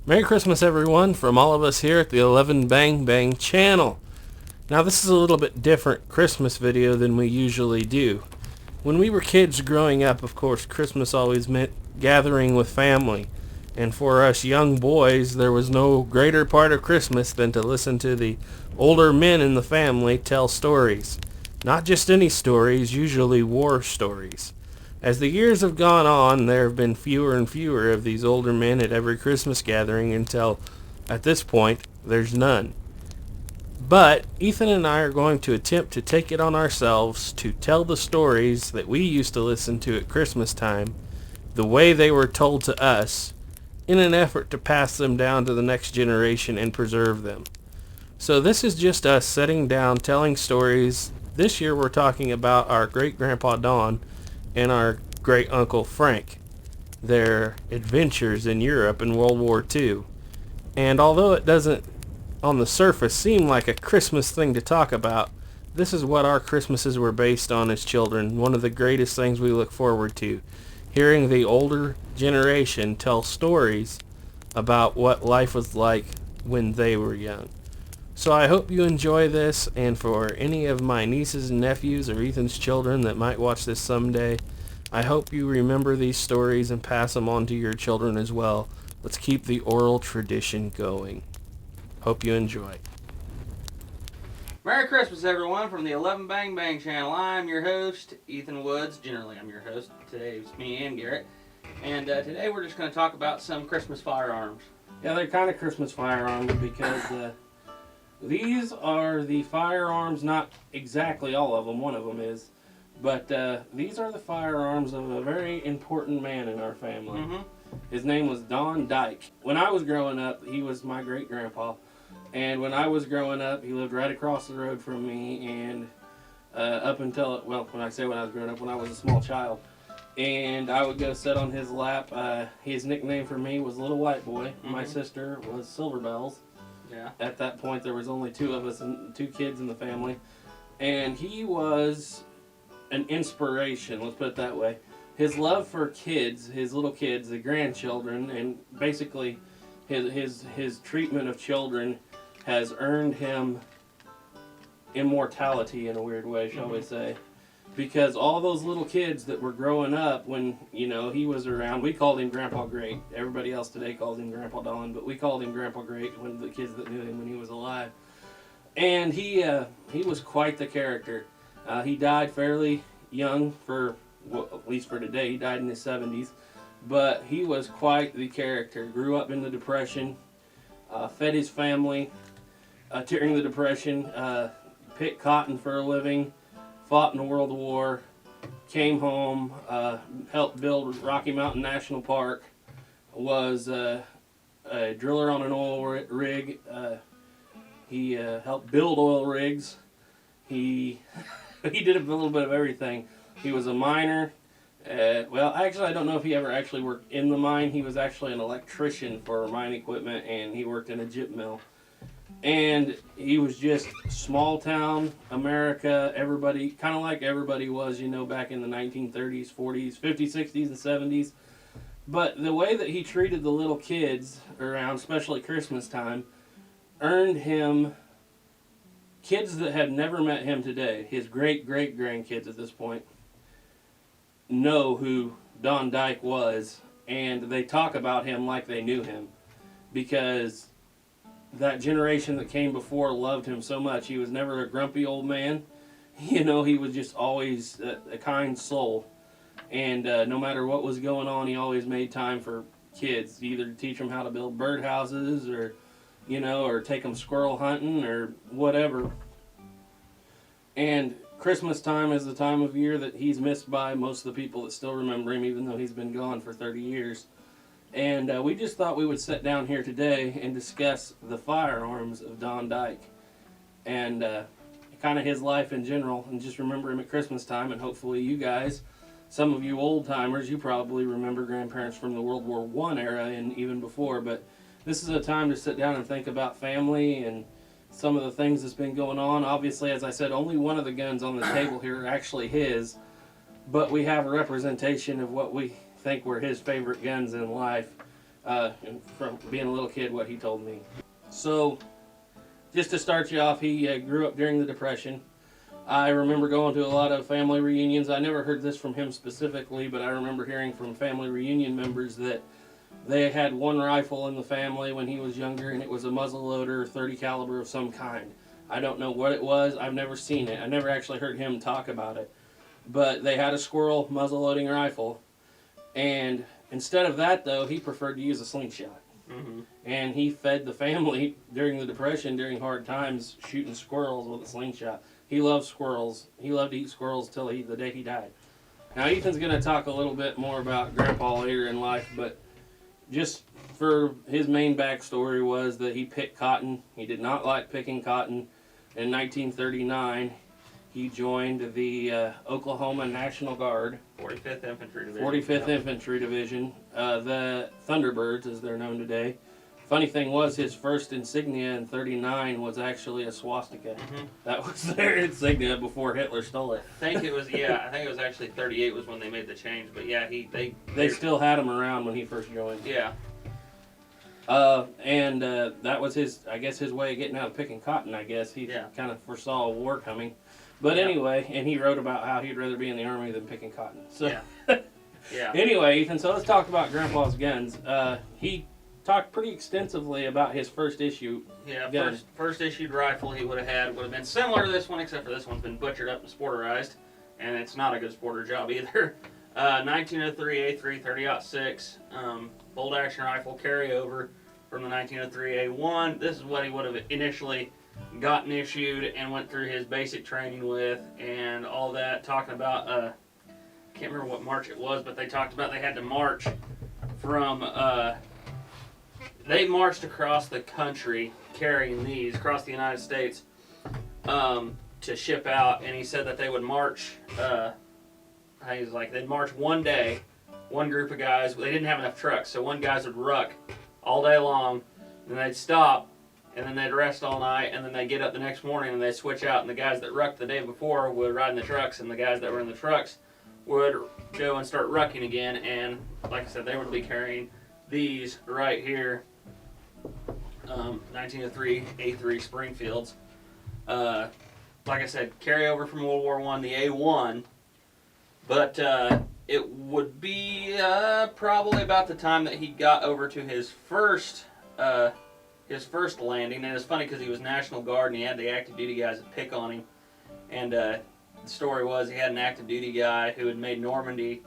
Merry Christmas, everyone, from all of us here at the 11 Bang Bang channel. Now, this is a little bit different Christmas video than we usually do. When we were kids growing up, of course, Christmas always meant gathering with family. And for us young boys, there was no greater part of Christmas than to listen to the older men in the family tell stories. Not just any stories, usually war stories. As the years have gone on, there have been fewer and fewer of these older men at every Christmas gathering until, at this point, there's none. But Ethan and I are going to attempt to take it on ourselves to tell the stories that we used to listen to at Christmas time the way they were told to us in an effort to pass them down to the next generation and preserve them. So this is just us sitting down telling stories. This year we're talking about our great-grandpa Don and our great-uncle Frank, their adventures in Europe in World War II. And although it doesn't on the surface seem like a Christmas thing to talk about, this is what our Christmases were based on as children. One of the greatest things we look forward to, hearing the older generation tell stories about what life was like when they were young. So I hope you enjoy this, and for any of my nieces and nephews or Ethan's children that might watch this someday, I hope you remember these stories and pass them on to your children as well. Let's keep the oral tradition going. Hope you enjoy. Merry Christmas, everyone, from the 11 Bang Bang channel. I'm your host, Ethan Woods. Generally, I'm your host. Today it's me and Garrett. And today we're just going to talk about some Christmas firearms. Yeah, they're kind of Christmas firearms because these are the firearms, not exactly all of them, one of them is, but these are the firearms of a very important man in our family. His name was Don Dyke. When I was growing up, he was my great-grandpa, and when I was growing up, he lived right across the road from me, and up until, well, when I say when I was growing up, when I was a small child, and I would go sit on his lap. His nickname for me was Little White Boy. My sister was Silver Bells. Yeah. At that point, there was only two of us and two kids in the family. And he was an inspiration, let's put it that way. His love for kids, his little kids, the grandchildren, and basically his treatment of children has earned him immortality in a weird way, shall we say. Because all those little kids that were growing up when, you know, he was around, we called him Grandpa Great. Everybody else today calls him Grandpa Don, but we called him Grandpa Great when the kids that knew him when he was alive. And he was quite the character. He died fairly young for, well, at least for today. He died in his 70s. But he was quite the character. Grew up in the Depression, fed his family during the Depression, picked cotton for a living, fought in the World War, came home, helped build Rocky Mountain National Park, was a driller on an oil rig. He helped build oil rigs. He did a little bit of everything. He was a miner. Well, actually, I don't know if he ever actually worked in the mine. He was actually an electrician for mine equipment, and he worked in a chip mill. And he was just small town America, everybody, kind of like everybody was, you know, back in the 1930s, 40s, 50s, 60s, and 70s. But the way that he treated the little kids around, especially Christmas time, earned him kids that had never met him today, his great-great-grandkids at this point, know who Don Dyke was, and they talk about him like they knew him, because that generation that came before loved him so much. He was never a grumpy old man. You know, he was just always a kind soul. And no matter what was going on, he always made time for kids, either to teach them how to build birdhouses or, you know, or take them squirrel hunting or whatever. And Christmas time is the time of year that he's missed by most of the people that still remember him, even though he's been gone for 30 years. And we just thought we would sit down here today and discuss the firearms of Don Dyke and kind of his life in general, and just remember him at Christmas time. And hopefully you guys, some of you old timers, you probably remember grandparents from the World War I era and even before, but this is a time to sit down and think about family and some of the things that's been going on. Obviously, as I said, only one of the guns on the table here are actually his, but we have a representation of what we think were his favorite guns in life. and from being a little kid, what he told me. So, just to start you off, he grew up during the Depression. I remember going to a lot of family reunions. I never heard this from him specifically, but I remember hearing from family reunion members that they had one rifle in the family when he was younger, and it was a muzzleloader 30 caliber of some kind. I don't know what it was. I've never seen it. I never actually heard him talk about it. But they had a squirrel muzzleloading rifle, and instead of that, though, he preferred to use a slingshot. Mm-hmm. And he fed the family during the Depression, during hard times, shooting squirrels with a slingshot. He loved squirrels. He loved to eat squirrels till the day he died. Now, Ethan's going to talk a little bit more about Grandpa later in life, but just for his main backstory was that he picked cotton. He did not like picking cotton. In 1939, he joined the Oklahoma National Guard, 45th Infantry Division. 45th Infantry Division, the Thunderbirds, as they're known today. Funny thing was, his first insignia in 39 was actually a swastika. Mm-hmm. That was their insignia before Hitler stole it. I think it was actually 38 was when they made the change. But yeah, They still had him around when he first joined. Yeah. And that was his way of getting out of picking cotton, I guess. He kind of foresaw a war coming. But anyway, and he wrote about how he'd rather be in the army than picking cotton. So, yeah. Anyway, Ethan, so let's talk about Grandpa's guns. He talked pretty extensively about his first issue. Yeah, gun. first issued rifle he would have been similar to this one, except for this one's been butchered up and sporterized, and it's not a good sporter job either. 1903 A3 30-06 bolt action rifle carryover from the 1903 A1. This is what he would have initially gotten issued and went through his basic training with and all that. Talking about I can't remember what march it was, but they talked about they had to march from they marched across the country carrying these across the United States to ship out, and he said that they would march. He's like they'd march one day, one group of guys. They didn't have enough trucks, so one guys would ruck all day long, then they'd stop, and then they'd rest all night, and then they'd get up the next morning and they'd switch out, and the guys that rucked the day before would ride in the trucks, and the guys that were in the trucks would go and start rucking again. And like I said, they would be carrying these right here. 1903 A3 Springfields. Like I said, carryover from World War I, the A1. But it would be probably about the time that he got over to his first landing. And it's funny because he was National Guard and he had the active duty guys that pick on him. And the story was he had an active duty guy who had made Normandy.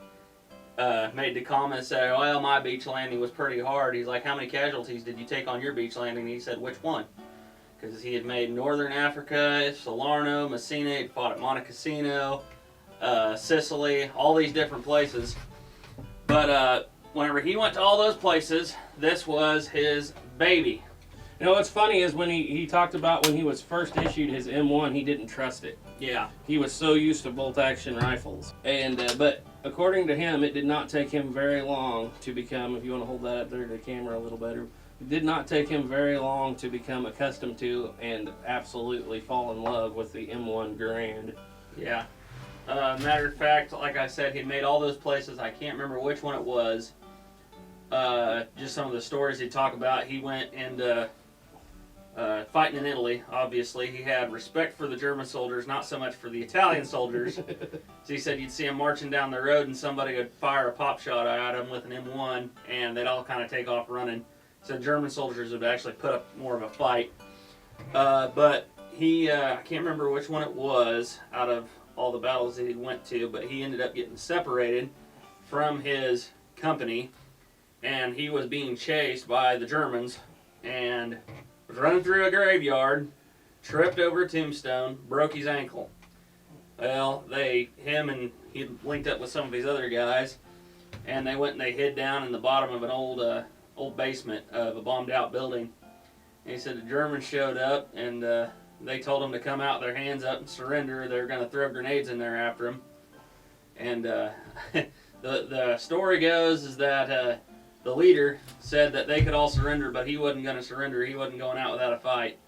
Made the comment say, well, my beach landing was pretty hard. He's like, how many casualties did you take on your beach landing? And he said, which one? Because he had made Northern Africa, Salerno, Messina, he fought at Monte Cassino, Sicily, all these different places. But whenever he went to all those places, this was his baby. You know what's funny is when he talked about when he was first issued his M1, he didn't trust it. Yeah. He was so used to bolt-action rifles. And but according to him, it did not take him very long to become, if you want to hold that up there to the camera a little better, it did not take him very long to become accustomed to and absolutely fall in love with the M1 Garand. Yeah. Matter of fact, like I said, he made all those places. I can't remember which one it was. Just some of the stories he talked about. He went and fighting in Italy, obviously. He had respect for the German soldiers, not so much for the Italian soldiers. So he said you'd see him marching down the road and somebody would fire a pop shot at him with an M1 and they'd all kind of take off running. So German soldiers would actually put up more of a fight. But he, I can't remember which one it was out of all the battles that he went to, but he ended up getting separated from his company and he was being chased by the Germans and was running through a graveyard, tripped over a tombstone, broke his ankle. Well, he linked up with some of his other guys, and they went and they hid down in the bottom of an old basement of a bombed out building. And he said the Germans showed up and they told him to come out, their hands up and surrender. They were going to throw grenades in there after him. And the story goes is that the leader said that they could all surrender, but he wasn't going to surrender. He wasn't going out without a fight.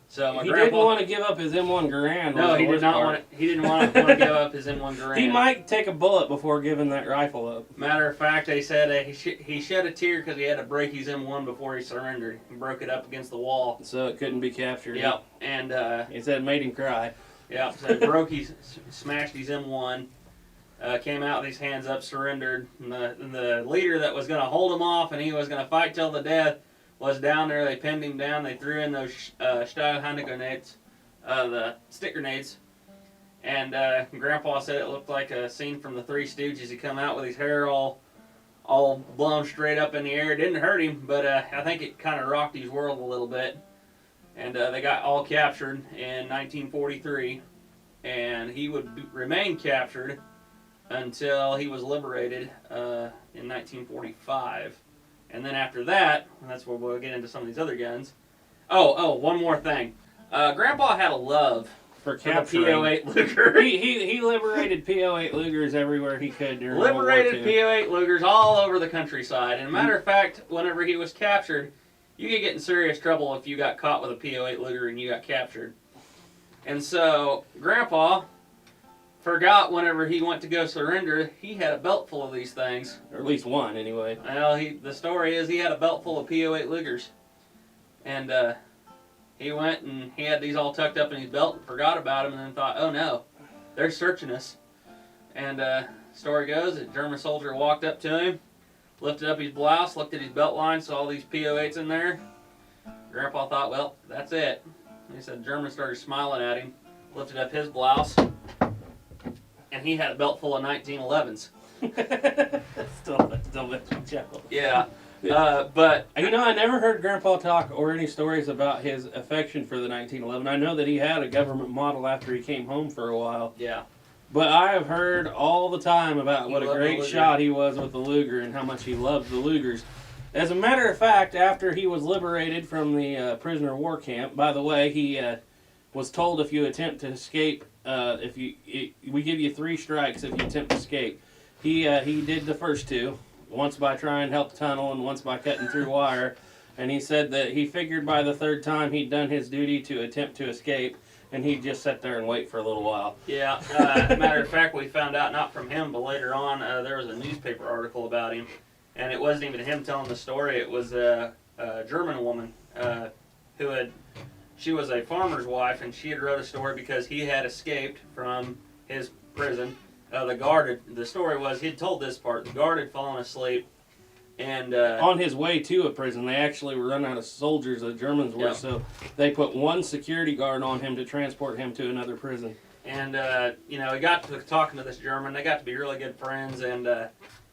So my He grandpa didn't want to give up his M1 Garand. No, was the he did worst not part. want to. He didn't want to give up his M1 Garand. He might take a bullet before giving that rifle up. Matter of fact, they said he shed a tear because he had to break his M1 before he surrendered. He broke it up against the wall. So it couldn't be captured. Yep, and He said it made him cry. yep. So he smashed his M1. Came out with his hands up, surrendered. And the leader that was going to hold him off and he was going to fight till the death was down there. They pinned him down. They threw in those Stahlhande grenades, the stick grenades. And Grandpa said it looked like a scene from the Three Stooges. He come out with his hair all blown straight up in the air. It didn't hurt him, but I think it kind of rocked his world a little bit. And they got all captured in 1943. And he would remain captured until he was liberated in 1945. And then after that, and that's where we'll get into some of these other guns. Oh, one more thing. Grandpa had a love For for the capturing. P08 Luger. He liberated P08 Lugers everywhere he could during Liberated World War II. P08 Lugers all over the countryside. And a matter of fact, whenever he was captured, you could get in serious trouble if you got caught with a P08 Luger and you got captured. And so, Grandpa forgot whenever he went to go surrender, he had a belt full of these things. Or at least one, anyway. Well, the story is he had a belt full of P08 Lugers. And he went and he had these all tucked up in his belt and forgot about them and then thought, oh no, they're searching us. And story goes, a German soldier walked up to him, lifted up his blouse, looked at his belt line, saw all these P08s in there. Grandpa thought, well, that's it. And he said the German started smiling at him, lifted up his blouse, and he had a belt full of 1911s. still makes me chuckle. Yeah. But You know, I never heard Grandpa talk or any stories about his affection for the 1911. I know that he had a government model after he came home for a while. yeah, But I have heard all the time about what a loved the great Luger. shot he was with the Luger and how much he loved the Lugers. As a matter of fact, after he was liberated from the prisoner of war camp, by the way, he was told if you attempt to escape, we give you 3 strikes if you attempt to escape. He did the first 2, once by trying to help the tunnel and once by cutting through wire. And he said that he figured by the 3rd time he'd done his duty to attempt to escape, and he'd just sit there and wait for a little while. yeah. Matter of fact, we found out not from him, but later on there was a newspaper article about him, and it wasn't even him telling the story. It was a German woman she was a farmer's wife, and she had wrote a story because he had escaped from his prison. The story was, he'd told this part, the guard had fallen asleep, and On his way to a prison, they actually were running out of soldiers, the Germans were, Yep. so they put 1 security guard on him to transport him to another prison. And, he got to talking to this German. They got to be really good friends. And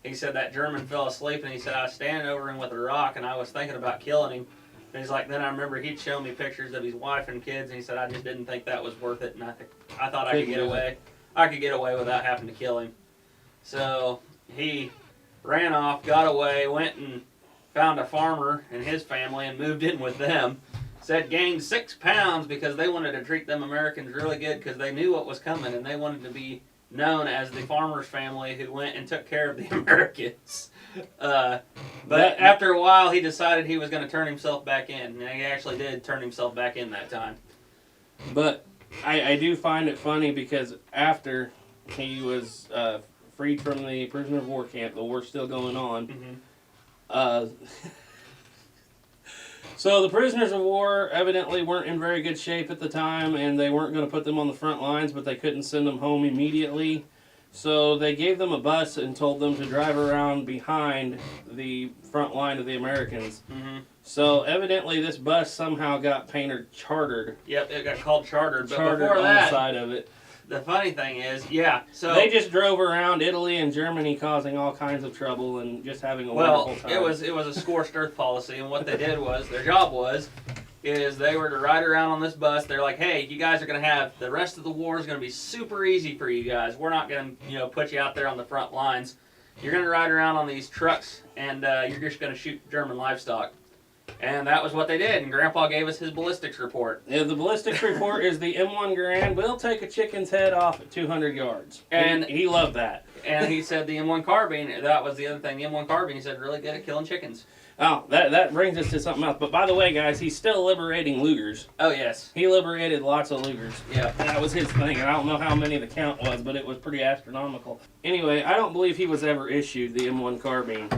he said that German fell asleep. And he said, I was standing over him with a rock and I was thinking about killing him. And he's like, then I remember he'd show me pictures of his wife and kids. And he said, I just didn't think that was worth it. And I thought I could get away. I could get away without having to kill him. So he ran off, got away, went and found a farmer and his family and moved in with them. Said gained 6 pounds because they wanted to treat them Americans really good because they knew what was coming and they wanted to be known as the farmer's family who went and took care of the Americans. But after a while, he decided he was going to turn himself back in, and he actually did turn himself back in that time. But I do find it funny because after he was freed from the prisoner of war camp, the war's still going on. Mm-hmm. So the prisoners of war evidently weren't in very good shape at the time, and they weren't going to put them on the front lines, but they couldn't send them home immediately. So they gave them a bus and told them to drive around behind the front line of the Americans. Mm-hmm. So evidently this bus somehow got painted chartered. Yep, it got called chartered. But Chartered before on that, the side of it. the funny thing is, yeah, so... They just drove around Italy and Germany causing all kinds of trouble and just having a wonderful time. it was a scorched earth policy, and what they did was, their job is they were to ride around on this bus. They're like, hey, you guys are going to have, the rest of the war is going to be super easy for you guys. We're not going to, put you out there on the front lines. You're going to ride around on these trucks, and you're just going to shoot German livestock. And that was what they did, and Grandpa gave us his ballistics report. Yeah, the ballistics report is the M1 Garand will take a chicken's head off at 200 yards. And he loved that. And he said the M1 carbine, that was the other thing, the M1 carbine, he said, really good at killing chickens. Oh, that brings us to something else. But by the way, guys, he's still liberating Lugers. Oh yes. He liberated lots of Lugers. Yeah. That was his thing, and I don't know how many the count was, but it was pretty astronomical. Anyway, I don't believe he was ever issued the M1 carbine.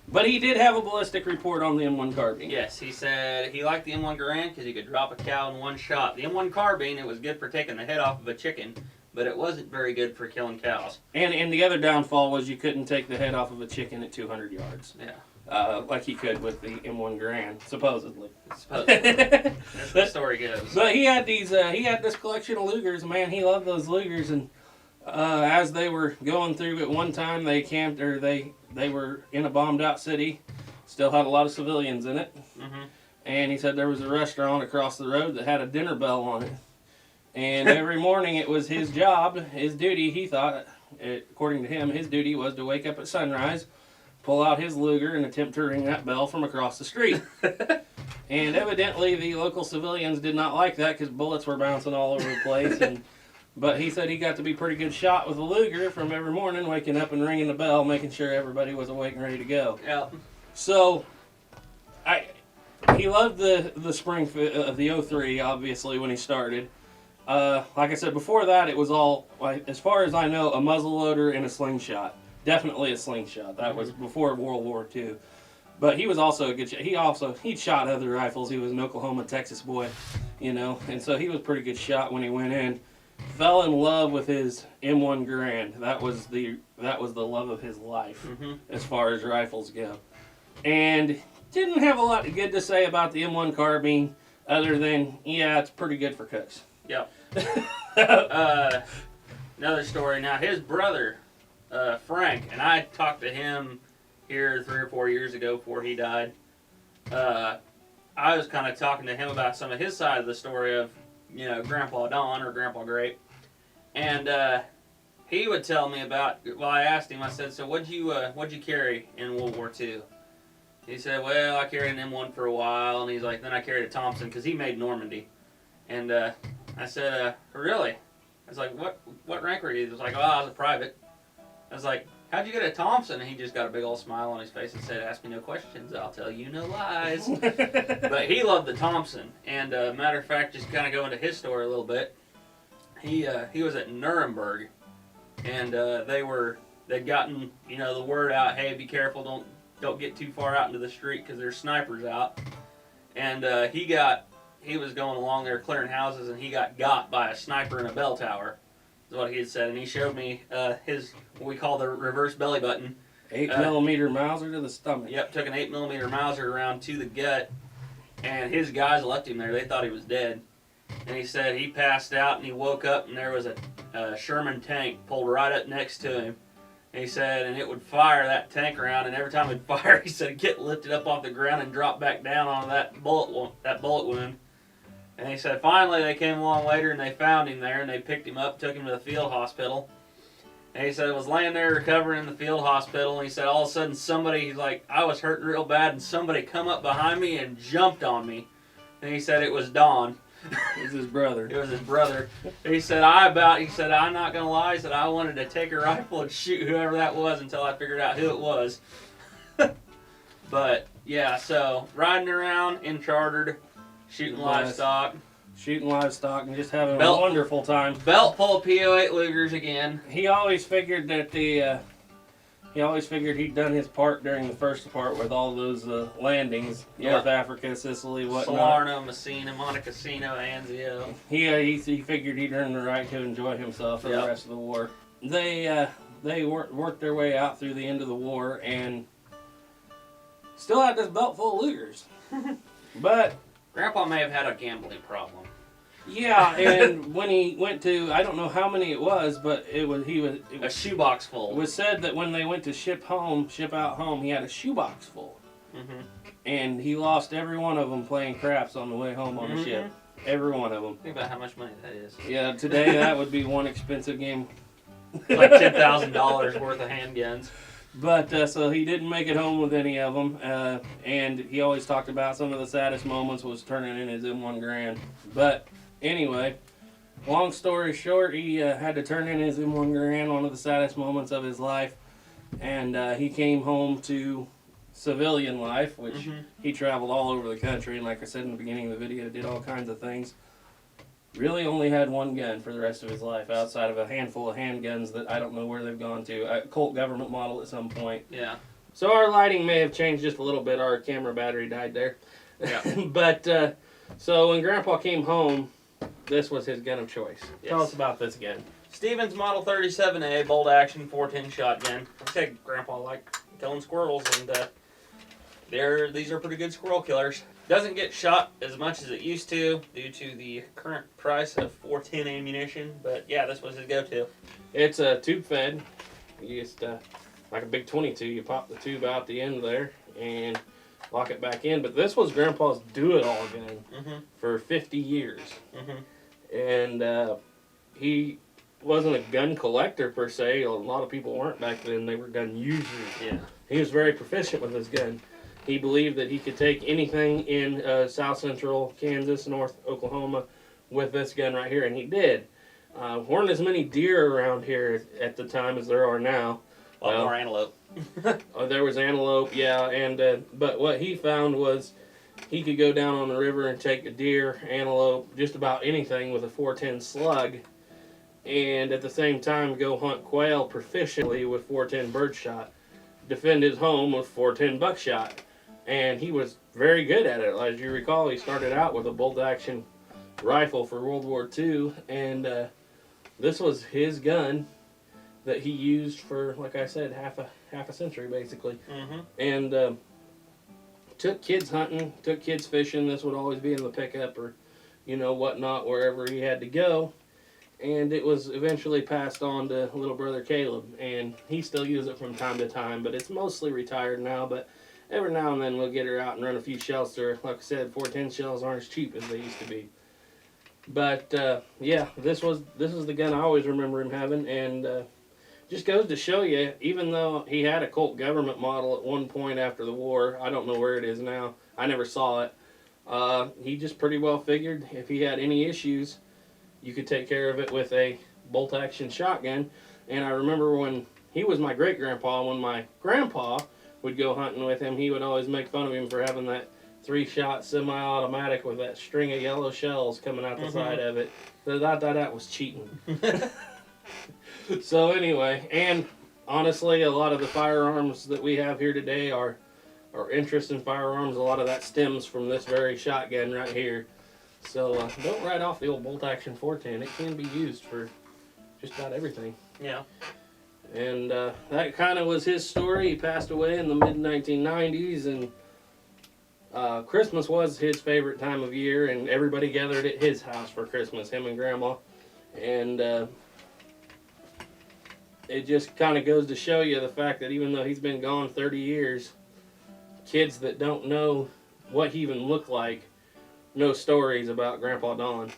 But he did have a ballistic report on the M1 carbine. Yes, he said he liked the M1 Garand because he could drop a cow in one shot. The M1 carbine, it was good for taking the head off of a chicken, but it wasn't very good for killing cows. And the other downfall was you couldn't take the head off of a chicken at 200 yards. Yeah. Like he could with the M1 Garand, supposedly. That's the story goes. But he had this collection of Lugers. Man, he loved those Lugers. And as they were going through, at one time they camped, or they were in a bombed out city. Still had a lot of civilians in it. Mm-hmm. And he said there was a restaurant across the road that had a dinner bell on it. And every morning it was his job, his duty. He thought, according to him, his duty was to wake up at sunrise, pull out his Luger, and attempt to ring that bell from across the street. And evidently the local civilians did not like that because bullets were bouncing all over the place. But he said he got to be pretty good shot with a Luger from every morning, waking up and ringing the bell, making sure everybody was awake and ready to go. Yeah. So, he loved the spring of the 03, obviously, when he started. Like I said, before that, it was all, like, as far as I know, a muzzleloader and a slingshot. Definitely a slingshot. That was before World War II. But he was also a good shot. He'd shot other rifles. He was an Oklahoma, Texas boy, and so he was a pretty good shot when he went in. Fell in love with his M1 Garand. That was the love of his life, as far as rifles go. And didn't have a lot good to say about the M1 carbine, other than, yeah, it's pretty good for cooks. Yep. Another story. Now, his brother, Frank, and I talked to him here 3 or 4 years ago before he died. I was kind of talking to him about some of his side of the story of, Grandpa Don or Grandpa Grape. And he would tell me about, well, I asked him, I said, so what'd you carry in World War II? He said, well, I carried an M1 for a while. And he's like, then I carried a Thompson because he made Normandy. And I said, really? I was like, what rank were you? He was like, oh, I was a private. I was like, how'd you get a Thompson? And he just got a big old smile on his face and said, ask me no questions. I'll tell you no lies. But he loved the Thompson. And matter of fact, just kind of go into his story a little bit. He was at Nuremberg. And they'd gotten, the word out, hey, be careful, don't get too far out into the street because there's snipers out. And he was going along there clearing houses, and he got by a sniper in a bell tower, is what he had said. And he showed me his, what we call the reverse belly button. 8mm Mauser to the stomach. Yep, took an 8mm Mauser around to the gut, and his guys left him there. They thought he was dead. And he said he passed out, and he woke up, and there was a Sherman tank pulled right up next to him. And he said, and it would fire that tank around, and every time it'd fire, he said, it'd get lifted up off the ground and drop back down on that bullet wound. And he said, finally, they came along later, and they found him there, and they picked him up, took him to the field hospital. And he said, I was laying there recovering in the field hospital, and he said, all of a sudden, he's like, I was hurting real bad, and somebody come up behind me and jumped on me. And he said, it was Don. It was his brother. It was his brother. He said, I'm not going to lie. He said, I wanted to take a rifle and shoot whoever that was until I figured out who it was. But, yeah, so riding around in chartered, shooting livestock. Shooting livestock and just having a wonderful time. Belt full of PO8 Lugers again. He always figured that he'd done his part during the first part with all those landings, North Africa, Sicily, whatnot. Salerno, Messina, Monte Cassino, Anzio. He figured he'd earned the right to enjoy himself for the rest of the war. They worked their way out through the end of the war and still had this belt full of Lugers. But Grandpa may have had a gambling problem. Yeah, and when he went to, I don't know how many it was, but it was a shoebox full. It was said that when they went to ship out home, he had a shoebox full. Mm-hmm. And he lost every one of them playing craps on the way home on the ship. Every one of them. Think about how much money that is. Yeah, today that would be one expensive game. Like $10,000 worth of handguns. But, so he didn't make it home with any of them, and he always talked about some of the saddest moments was turning in his M1 Garand. But, anyway, long story short, he had to turn in his M1 Garand, one of the saddest moments of his life, and he came home to civilian life, which Mhm. he traveled all over the country, and like I said in the beginning of the video, did all kinds of things. Really only had one gun for the rest of his life, outside of a handful of handguns that I don't know where they've gone to. A Colt government model at some point. Yeah. So our lighting may have changed just a little bit. Our camera battery died there. Yeah. But so when Grandpa came home, this was his gun of choice. Tell Yes. us about this gun. Stevens Model 37A bolt action 410 shotgun. Like I said, Grandpa liked killing squirrels, and these are pretty good squirrel killers. Doesn't get shot as much as it used to due to the current price of 410 ammunition, but yeah, this was his go-to. It's a tube fed. You just like a big 22. You pop the tube out the end there and lock it back in. But this was Grandpa's do-it-all gun Mm-hmm. for 50 years, Mm-hmm. and he wasn't a gun collector per se. A lot of people weren't back then. They were gun users. Yeah. He was very proficient with his gun. He believed that he could take anything in south central Kansas, north Oklahoma with this gun right here, and he did. Weren't as many deer around here at the time as there are now. A lot Well, more antelope. There was antelope, yeah, and but what he found was he could go down on the river and take a deer, antelope, just about anything with a 410 slug, and at the same time go hunt quail proficiently with 410 birdshot, defend his home with 410 buckshot, and he was very good at it. As you recall, he started out with a bolt-action rifle for World War II, and this was his gun that he used for, like I said, half a century basically, Mm-hmm. and took kids hunting, took kids fishing. This would always be in the pickup or, whatnot, wherever he had to go. And it was eventually passed on to little brother Caleb, and he still uses it from time to time, but it's mostly retired now. But every now and then we'll get her out and run a few shells through her. Like I said, 410 shells aren't as cheap as they used to be. But yeah, this is the gun I always remember him having, and just goes to show you, even though he had a Colt government model at one point after the war, I don't know where it is now. I never saw it. He just pretty well figured if he had any issues, you could take care of it with a bolt-action shotgun. And I remember when he was my great-grandpa, when my grandpa would go hunting with him, he would always make fun of him for having that 3-shot semi-automatic with that string of yellow shells coming out the side of it. That was cheating. So anyway, and honestly, a lot of the firearms that we have here today are interest in firearms. A lot of that stems from this very shotgun right here. So don't write off the old bolt-action 410. It can be used for just about everything. Yeah. And that kind of was his story. He passed away in the mid-1990s, and Christmas was his favorite time of year, and everybody gathered at his house for Christmas, him and Grandma. And it just kind of goes to show you the fact that even though he's been gone 30 years, kids that don't know what he even looked like know stories about Grandpa Don.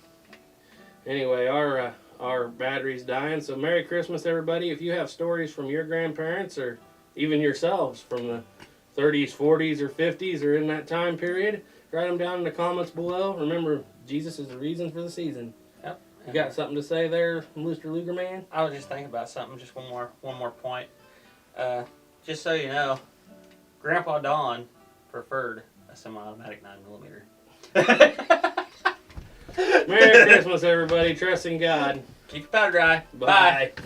Anyway, our battery's dying, so Merry Christmas, everybody. If you have stories from your grandparents or even yourselves from the 30s, 40s, or 50s, or in that time period, write them down in the comments below. Remember, Jesus is the reason for the season. Yep. You got something to say there, Mr. Lugerman? I was just thinking about something. Just one more point. Just so you know, Grandpa Don preferred a semi-automatic 9mm. Merry Christmas, everybody. Trust in God. Keep your powder dry. Bye. Bye.